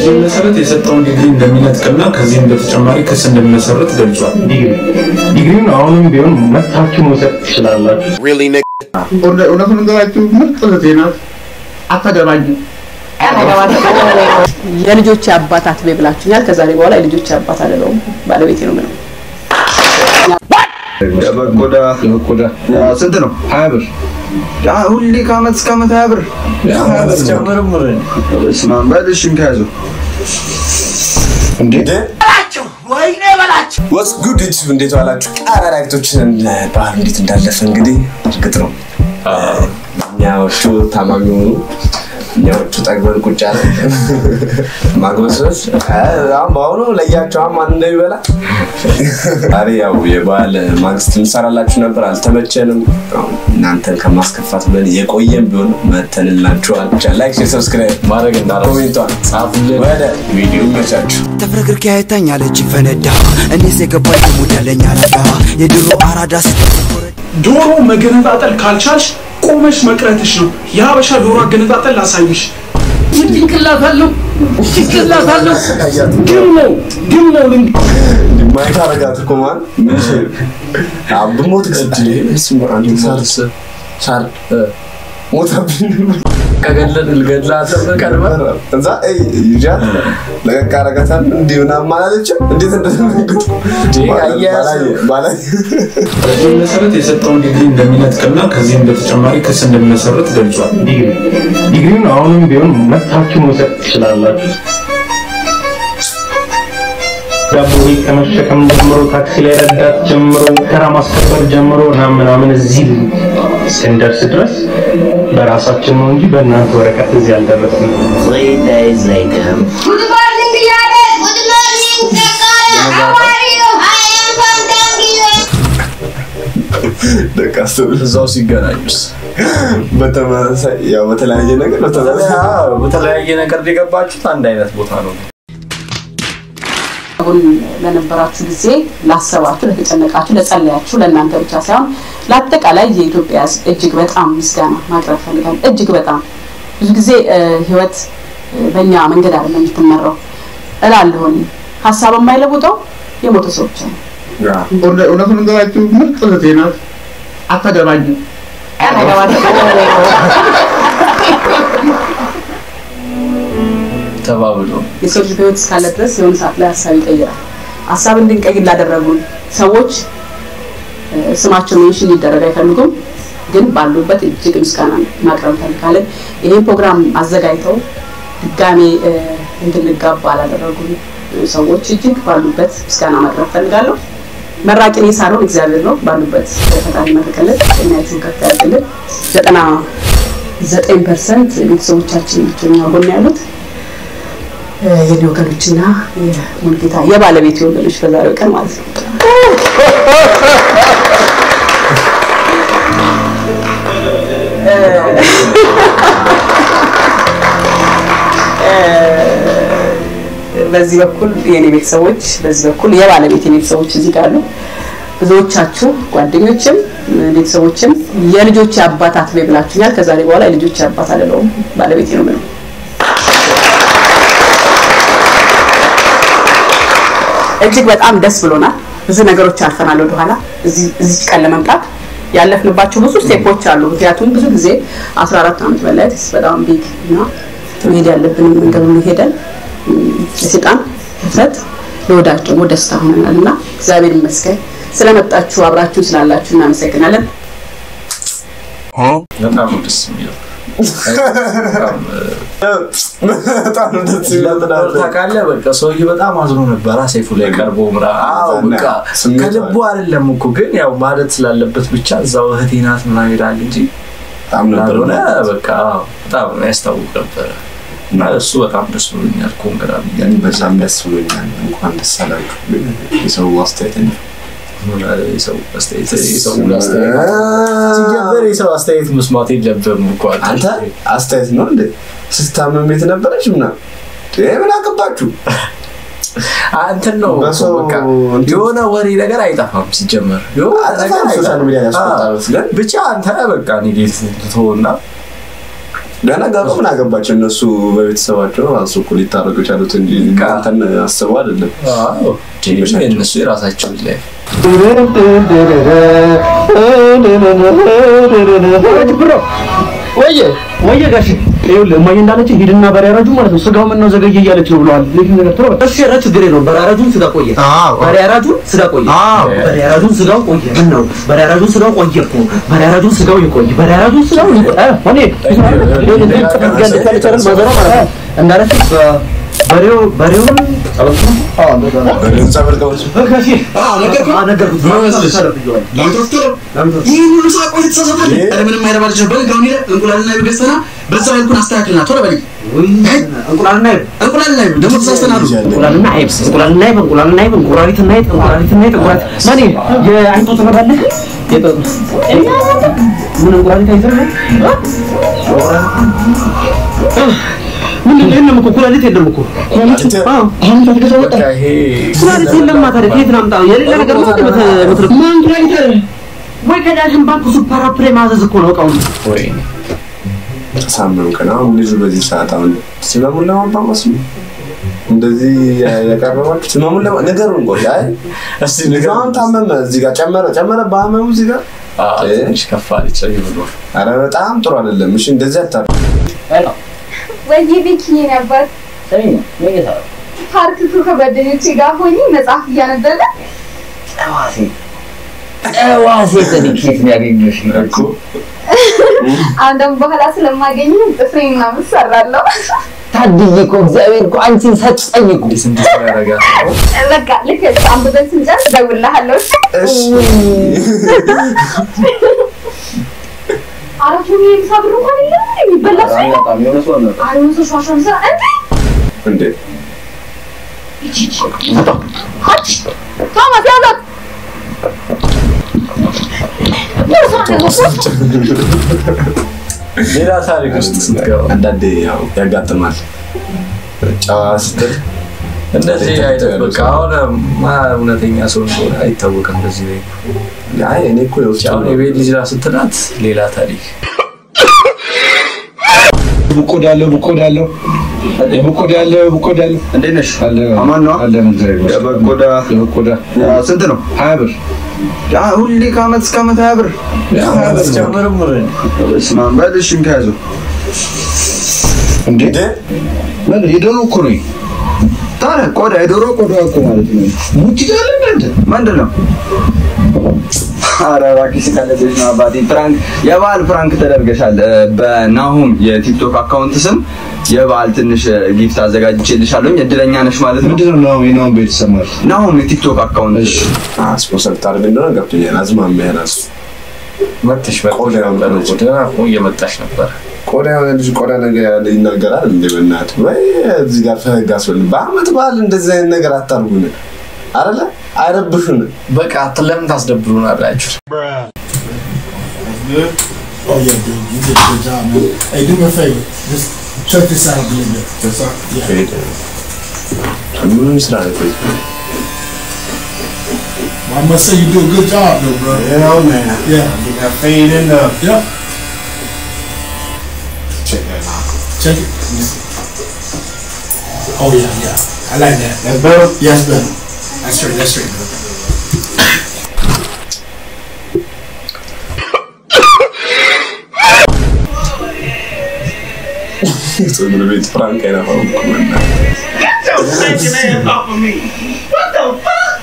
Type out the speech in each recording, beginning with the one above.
በዚህ መሰረት የሰጠውን ዲግሪ እንደሚነጥቅና ከዚህም በተጨማሪ ክስ እንደሚመሰረት ገልጿል። ዲግሪውን አሁንም ቢሆን መታችሁ መውሰድ ትችላላችሁ። Really nigga? እውነቱን እንደራችሁ ምርጥ ዜና አታገባኝ የልጆች አባት አትበይ ብላችሁኛል። ከዛሬ በኋላ የልጆች አባት አይደለም ባለቤቴ ነው ምንም በቆዳ ስንት ነው 20 ብር ሁሌ ከአመት እስከ አመት 20 ብር ጨምርም ስማን በልሽም ከያዙ እንዴ ወይኔ በላችሁ What's good YouTube እንዴት ዋላችሁ አራራክቶችን ባህር እንዴት እንዳለፈ እንግዲህ እርግጥ ነው ያውቹ ታማሚው ያውቹ ጠግበን ቁጭ አለ ማግበስበስ አሁን ለያቸው ማን እንደሚበላ አሬ ያው የባል ማግስት እንሰራላችሁ ነበር አልተመቸንም እናንተን ከማስከፋት ብለን የቆየም ቢሆን መተንላችኋል ላይክ ሰብስክራይብ ማድረግ እንዳትረሱ ኮሜንቷን ጻፉልን ወደ ቪዲዮ መቻችሁ ተፍረግርክ ያይታኛለች ፈነዳ እኔስ የገባኝ ሙዳለኛ አራዳ የድሮ አራዳ ዶሮ መገነጣጠል ካልቻልሽ ቆመሽ መቅረትሽ ነው ያበሻ ዶሮ አገነጣጠል ላሳይሽ ይጥንቅላታለሁ ግን ነው ማይታ አረጋት ኮማን ምን አብሞት ግስት እስማ አንሳርስ ሳር ሞታብኝ ከገለል ልገድላት በቀርበ እንዛ ይጃት ለቀቃረጋታል እንዲውና ማላለች እንዴት እንደተመገጡ ባላይ በዚህ መሰረት የሰጠውን ዲግሪ እንደሚነጥቅና ከዚህም በተጨማሪ ክስ እንደሚመሰረት ገልጿል። ዲግሪውን አሁንም ቢሆን መታችሁ መውሰድ ትችላላችሁ። ዳቦይ ከመሸከም ጀምሮ ታክሲ ላይ ረዳት ጀምሮ ተራ ማስከበር ጀምሮ ምናምን እዚህ ስንደርስ ድረስ በራሳችን ነው እንጂ በእናንተ ወረቀት እዚህ አልደረስንም። 3 days later. Good morning, Yare. Good morning, Kakara. How are you? I am from Tangier. ደካስተው እዛው ሲገናኙስ በተመሳሳይ ያው በተለያየ ነገር ሊገባችሁ አንድ አይነት ቦታ ነው። አሁን ለነበራችሁ ጊዜ ላሰባችሁ ለተጨነቃችሁ ለጸለያችሁ ለእናንተ ብቻ ሳይሆን ለአጠቃላይ የኢትዮጵያ እጅግ በጣም ምስጋና ማቅረብ ፈልጋለሁ። እጅግ በጣም ብዙ ጊዜ ህይወት በእኛ መንገድ አይደለም የምትመራው እላለሁ ሐሳብ የማይለውጠው የሞተ ሰዎች ነው። እውነቱን እንደራችሁ ምርጥ ዜና አታገባኝ ተባብሎ የሰው ህይወት እስካለ ድረስ የሆነ ሰዓት ላይ ሐሳብ ይቀይራል። ሐሳብ እንድንቀይር ላደረጉን ሰዎች ስማቸው ሜንሽን ይደረግ አይፈልጉም ግን ባሉበት እጅግ ምስጋና ማቅረብ ፈልጋለሁ። ይሄ ፕሮግራም አዘጋጅተው ድጋሜ እንድንጋባ ላደረጉን ሰዎች እጅግ ባሉበት ምስጋና ማቅረብ ፈልጋለሁ። መራቂኔ ሳይሆን እግዚአብሔር ነው ባሉበት ፈጣሪ መከለል እናያችሁ ከተያዘልን 99% ቤተሰቦቻችን ናቸው ጎን ያሉት የዶክተሮችና የሙልጌታ የባለቤት ወገኖች በዛሬው ቀን ማለት ነው። በዚህ በኩል የኔ ቤተሰቦች በዚህ በኩል የባለቤት ቤተሰቦች እዚህ ጋር አሉ። ብዙዎቻችሁ ጓደኞችም ቤተሰቦችም የልጆች አባት አትበይ ብላችሁኛል። ከዛሬ በኋላ የልጆች አባት አይደለም ባለቤቴ ነው ምንም እጅግ በጣም ደስ ብሎናል። ብዙ ነገሮች አልፈናል ወደ ኋላ እዚህ ቀን ለመምጣት ያለፍንባቸው ብዙ ስቴፖች አሉ። ምክንያቱም ብዙ ጊዜ 14 አመት በላይ በጣም ቢግ እና መሄድ ያለብን መንገድ ነው ሄደን ለሰይጣን ፍረት ለወዳጅ ደግሞ ደስታ ሆነናልና እግዚአብሔር ይመስገን ስለመጣችሁ አብራችሁ ስላላችሁ እናመሰግናለን። በጣም ደስ የሚለው በጣም ደስ ይላል ታካለ በቃ ሰውዬ በጣም አዝኖ ነበር አሰይፉ ላይ ቀርቦ በቃ ከልቡ አይደለም እኮ ግን ያው ማለት ስላለበት ብቻ እዛው እህቴናት ምናምን ይላል እንጂ በጣም ነበር በቃ በጣም ያስታውቅ ነበር እና እሱ በጣም ደስ ብሎኛል ኮንግራ ቢያኝ በዛም ደስ ብሎኛል እንኳን ደስ አላችሁ የሰው አስተያየት ነው የሰው አስተያየት መስማት የለብም እኮ አንተ አስተያየት ነው እንዴ ስታመም ቤት ነበርሽ ምናምን ምን አቀባችሁ አንተ ነው በቃ የሆነ ወሬ ነገር አይጣፋም ሲጀመር የሆነ ነገር ሶሻል ሚዲያ ያስቆጣል ብቻ አንተ በቃ ንዴት ተወና ለነገሩ ምን አገባቸው እነሱ በቤተሰባቸው ራሱ እኮ ሊታረቁ ይችላሉ እንጂ ካንተን አስበው አይደለም አዎ እነሱ የራሳቸው ላይ ወየ ጋሽ ይኸውልህ እማዬ እንዳለች ሂድና በሪያራጁ ማለት ነው ስጋው ምን ነው ዘገየ እያለች ነው ብለዋል ለዚህ ነገር ተረበ እሺ ኧረ ችግር የለውም በሪያራጁን ስጋ ቆየ በሪያራጁን ስጋ ቆየ በሪያራጁን ስጋው ቆየ ምን ነው በሪያራጁን ስጋው ቆየ እኮ በሪያራጁን ስጋው ይቆይ በሪያራጁን ስጋው እኔ እንዳለች በሬውን ጸበልኩ በሬውን ጸበልከው ከሺ ነገርኩት ይሄን ሁሉ ሰው ቆይቶ ተሰፈለ ምንም አይረባልሽ በልጋው ነው እንቁላልና ይገስተና በዛው ይልኩን አስተካክልና ቶሎ በል እንቁላልና ደግሞ ተሳስተናሉ እንቁላልና ማን የአይቶ ተመዳለህ ምን እንቁላሊት አይዘርም ምን እንደምን እኮ ኩላሊት የለም እኮ አሁን ተፈተሰው ወጣ ኩላሊት የለም ማለት ከየት ነው አምጣው የሌላ ነገር ነው ምትልክ ማን ኩላሊት ወይ ከዳሽን ባንክ ሱፐር ፕሬማዘዝ እኮ ነው ቃው ወይ ሳምነው ከና ልጅ በዚህ ሰዓት አሁን ስለሙላ ማባማስ እንደዚህ ያቀርባችሁ ስለሙላ ነገሩን ቆይ እስቲ ንጋውን ታመመ እዚህ ጋር ጨመረ ባመሙ እዚህ ጋር ትንሽ ከፋል ይችላል አረ በጣም ጥሩ አይደለም እሺ እንደዚህ አታርጉ ወይ ቢኪኒ ነበር ፓርክ ከጓደኞቼ ጋር ሆኜ መጽሐፍ እያነበበ ዋሴ ተዲኬት ያገኘሽ ነው አንደም በኋላ ስለማገኝ ጥፍሬን ምናምን ሰራለሁ ታድዬ እኮ እግዚአብሔር እኮ አንቺን ሰጠኝ እኮ እንዴት ያረጋል በቃ ልክ አንብበን ስንጨርስ እደውልልሃለሁ እሺ አራቱ የሚሰብሩ እንኳን የለም የሚበላሽ በጣም የሆነ ነው አይኑ ተሻሻም ሰ እንዴ ታማ ያዛት ሌላ ታሪክ ውስጥ ስንገባ አንዳንዴ ያው ያጋጥማል ጫዋ ስትል እንደዚህ አይደል በቃ አሁን እውነተኛ ሰው እንደሆነ አይታወቅም በዚህ ላይ አይ እኔ እኮ ያው የቤት ልጅ ራስ ስትላት ሌላ ታሪክ ቡቆዳለው እንዴት ነሽ አማን ነው የበቆዳ ስንት ነው 20 ብር ሁሌ ከዓመት እስከ ዓመት 20 ብር ጨምርም እስማን በልሽም ከያዙ እንዴ ምን የዶሮ እኮ ነው ታዲያ ቆዳ የዶሮ ቆዳ እኮ ማለት ነው ሙጭ ይላል እንዴ ምንድነው አራራኪስ ካለሽ ነው አባቴ ፍራንክ የባል ፍራንክ ተደርገሻል በናሁም የቲክቶክ አካውንት ስም የባል ትንሽ ጊፍት አዘጋጅቼልሻለሁ እድለኛ ነሽ ማለት ነው ምንድነው ነው የናሁም ቤተሰብ ማለት ናሁም የቲክቶክ አካውንት እሺ ስፖንሰር ታርግ እንደሆነ ገብቶኛል አዝማም ያራስ መጥተሽ ቆዳ እየመጣሽ ነበር ቆዳ ልጅ ቆዳ ነገር ያለ ይናገራል እንዴ በእናት ወይ እዚህ ጋር ፈጋስ ወል በአመት በዓል እንደዚህ አይነት ነገር አታርጉን አይደለ አይረብሹን በቃ ለምን ታስደብሩናላችሁ Oh yeah, dude, you did a good job, man. Hey, do me a favor. Just check this out a little bit. That's all. Yeah. I'm gonna start it. I must say you do a good job, though, bro. Yeah, man. Yeah. Get that fade in there. Yep. Check that out. Check it. Oh yeah. I like that. That's better. Yeah, that's better. That's straight, bro. So I'm gonna be frank and I'm Get your fucking ass off of me. What the fuck?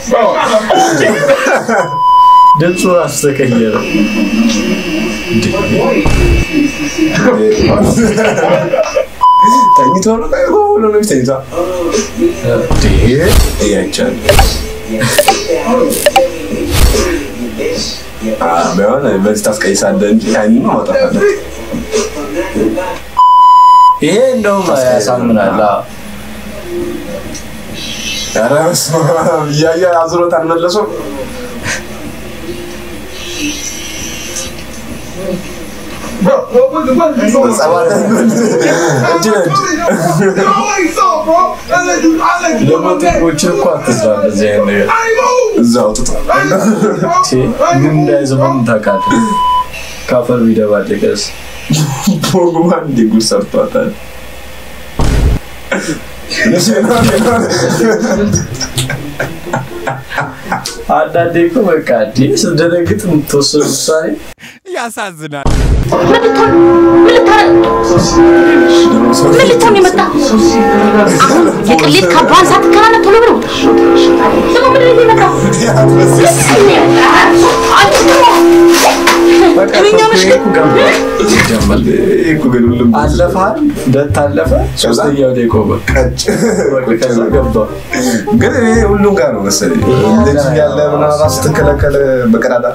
Bro. ድምፁ አስተቀየረ ተኝቶ ነው ነው ተኝቶ ያቻል ቢሆን በዚህ ታስቀይሳለህ እንጂ አይኑ ማውጣት ይሄ እንደውም ያሳምናል ኧረ ያያ አዝሮት አልመለሰው Bro, what? Kafir video var, ፖግባ እንዲጉር ሰርቷታል አንዳንዴ እኮ በቃ ስደነግጥ የምትወስነው ውሳኔ ያሳዝናል ምን ልትሆን የመጣ አሁን የቅሌት ካባን ሳትከናነ ቶሎ ብሎ ደግሞ ምን ልትመጣ እኛ አለፋል ደታለፈ ሶስተኛው ደቆ ከዛ ገባ ግን ሁሉም ጋር ነው መሰለኝ ልጅ ያለ ምናምን ራስ ተከለከለ በቀዳዳ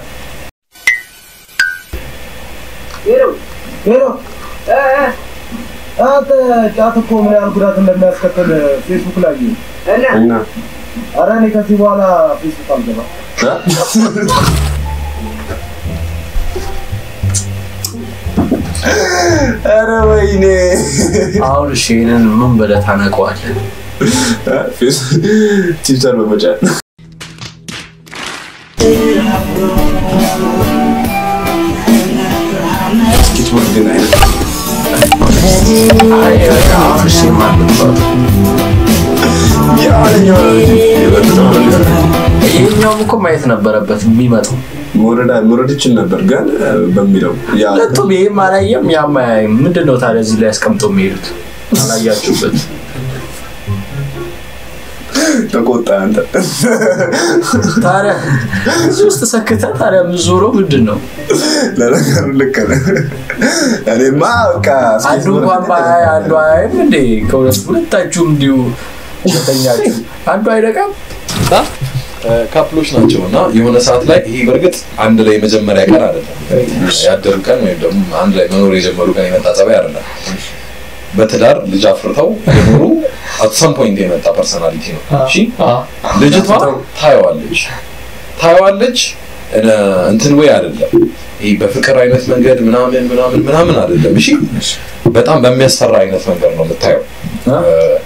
ሄሎ አንተ ጫት እኮ ምን ያህል ጉዳት እንደሚያስከትል ፌስቡክ ላይ እና ኧረ እኔ ከዚህ በኋላ ፌስቡክ አልገባም ኧረ ወይኔ አሁን ሼንን ምን ብለህ ታነቀዋለህ ትዊተር በመጫን ግን ይሄኛው እኮ ማየት ነበረበት የሚመጣው ወረድ ይችል ነበር ግን በሚለው ለቱም ይሄም አላየም ያማያይም ምንድነው ታዲያ እዚህ ላይ አስቀምጠው የሚሄዱት አላያችሁበት ተቆጣ አንተ ታዲያ እዚህ ውስጥ ሰክተ ታዲያ ምዞሮ ምንድነው ለነገሩ ልክ ነህ እኔማ በቃ አንዱ እንኳን ባይ አንዱ አይም እንዴ ከሁለታችሁም እንዲሁ ተኛችሁ አንዱ አይደቃም ካፕሎች ናቸውና የሆነ ሰዓት ላይ ይሄ በርግጥ አንድ ላይ መጀመሪያ ቀን አይደለም ያደርቀን ወይ ደግሞ አንድ ላይ መኖር የጀመሩ ቀን የመጣ ጸባይ አይደለም በትዳር ልጅ አፍርተው የኖሩ at some point የመጣ ፐርሰናሊቲ ነው እሺ ልጅቷ ታይዋለች እንትን ወይ አይደለም ይሄ በፍቅር አይነት መንገድ ምናምን አይደለም እሺ በጣም በሚያስፈራ አይነት መንገድ ነው የምታየው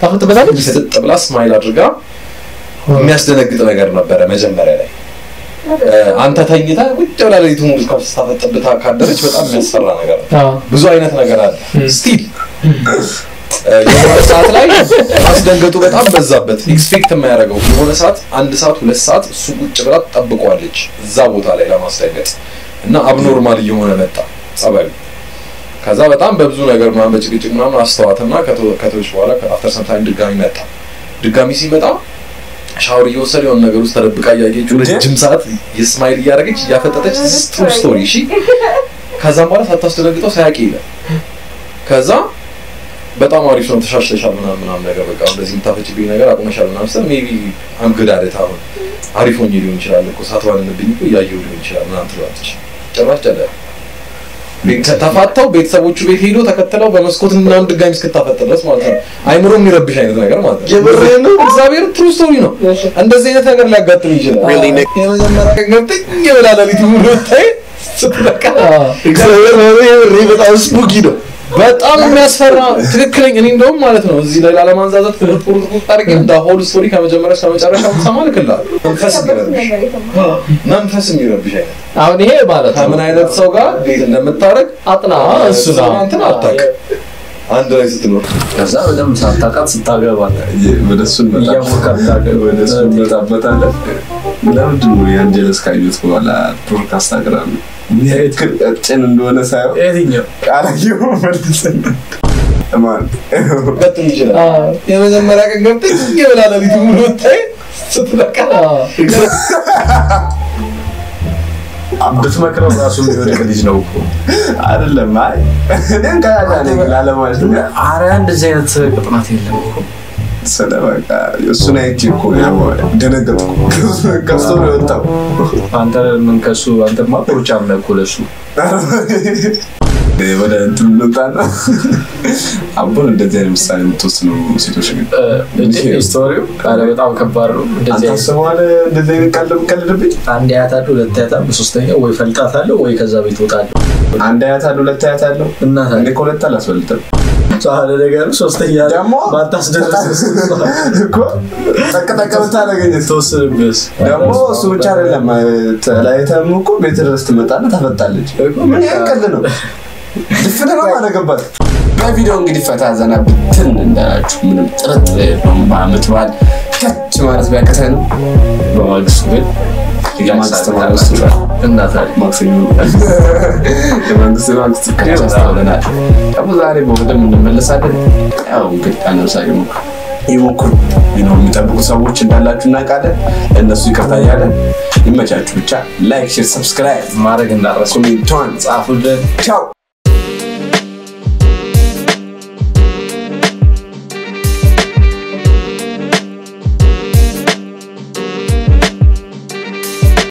ታፍጥበታለች ስትጥብላ ስማይል አድርጋ የሚያስደነግጥ ነገር ነበረ መጀመሪያ ላይ አንተ ተኝታ ቁጭ ብላ ለይቱ ሙሉ ከፍታፈጥብታ ካደረች በጣም የሚያስፈራ ነገር ብዙ አይነት ነገር አለ ስቲል የሆነ ሰዓት ላይ አስደንገጡ በጣም በዛበት ኤክስፔክት የማያደርገው የሆነ ሰዓት 1 ሰዓት 2 ሰዓት እሱ ቁጭ ብላ ተጠብቀዋለች እዛ ቦታ ላይ ለማስደንገጥ እና አብኖርማል እየሆነ መጣ ጸባዩ ከዛ በጣም በብዙ ነገር ምናምን በጭቅጭቅ ምናምን አስተዋትና ከተወች በኋላ አፍተር ሰም ታይም ድጋሚ ሲመጣ ሻወር እየወሰደ የሆነ ነገር ውስጥ ተደብቃ ያየች ረጅም ሰዓት የስማይል እያደረገች እያፈጠጠች ትሩ ስቶሪ እሺ ከዛም በኋላ ሳታስደነግጠው ሳያቂ ይላል ከዛ በጣም አሪፍ ነው ተሻሽለሻል ምናምን ነገር በቃ እንደዚህ የምታፈጭብኝ ነገር አቁመሻል ምናምን ሰው ሜቢ አም ጉድ አት ኢት አሁን አሪፍ ሆኜ ሊሆን ይችላል እኮ ሳትዋንንብኝ እኮ እያየሁ ሊሆን ይችላል ምናምን ትላለች ጭራሽ ጨለ ተፋታው ቤተሰቦቹ ቤት ሄዶ ተከተለው በመስኮት ምናምን ድጋሚ እስክታፈጥ ድረስ ማለት ነው አይምሮ የሚረብሽ አይነት ነገር ማለት ነው የብሬን ነው እግዚአብሔር ትሩ ስቶሪ ነው እንደዚህ አይነት ነገር ሊያጋጥም ይችላል የመጀመሪያ ገብተኝ የበላለሊት ሙሉ ታይ ስትበቃ እግዚአብሔር ነው በጣም ስፑኪ ነው በጣም የሚያስፈራ ትክክለኛ እኔ እንደውም ማለት ነው እዚህ ላይ ለማንዛዛት ቁርቁር ታርጌ እንደ ሆል ስቶሪ ከመጀመሪያ እስከ መጨረሻው ተሰማልከላ መንፈስ የሚረብሽ አይነት አሁን ይሄ ማለት ከምን አይነት ሰው ጋር ቤት እንደምታረግ አጥና እሱ ነው አንተን አጣቅ አንድ ላይ ስትኖር ከዛ በደም ሳታቃት ስታገባ ወደሱን መጣበታለ ለምንድን ነው የአንጀለስ ካዩት በኋላ ፖድካስት አቅራቢ ጭን እንደሆነ ሳይሆን የትኛው አላየው መልሰን ማን በጣም ይችላል የመጀመሪያ ቀን ገብተህ የበላለሊቱ ሙሉ ታይ ስትበቃ ብትመክረው ራሱ የሚወድቅ ልጅ ነው እኮ አይደለም አይ እኔን ካላለ ለማለት ነው አረ እንደዚህ አይነት ቅጥናት የለም እኮ ሰለበቃ እሱን አይቼ እኮ ያው ደነገጥኩ ከስቶ ነው ወጣው አንተ ምን ከሱ አንተማ ቁርጫም ነው እኮ ለሱ ወደ እንትን ልጣና አቦን እንደዚህ አይነት ምሳሌ የምትወስኑ ሴቶች ግን ስቶሪው ካለ በጣም ከባድ ነው እንደዚህ አሰማለ እንደዚህ አይነት ቀልድብኝ አንድ ያታሉ ሁለት ያታሉ በሶስተኛው ወይ ፈልጣታለሁ ወይ ከዛ ቤት ወጣለሁ አንድ ያታሉ ሁለት ያታሉ እና እኔ ኮለታ ላስፈልጠው ሳለ ነገር ሶስተኛ ደግሞ ባታስደርስ እኮ ተቀጣቀምታ ነገኝ ተወስንብስ ደግሞ እሱ ብቻ አይደለም ተላይተም እኮ ቤት ድረስ ትመጣና ተፈጣለች ምን ያንቀል ነው ድፍን ነው አደረገበት በቪዲዮ እንግዲህ ፈታ ዘና ብትን እንዳላችሁ ምንም ጥርጥር የለውም በአመት በዓል ከች ማለት ቢያቀተን በማግስቱ ግን የማግስቱ እናታል ማክሰኞ የማግስቱ ከቻስተውለናል ደግሞ ዛሬ በወደም እንመለሳለን ያው እንግዲህ አነሳዩ ይሞክሩ ነው የሚጠብቁ ሰዎች እንዳላችሁ እናውቃለን እነሱ ይቅርታ ያለን ይመቻችሁ ብቻ ላይክ ሼር ሰብስክራይብ ማድረግ እንዳትረሱ ኮሜንት ጻፉልን ቻው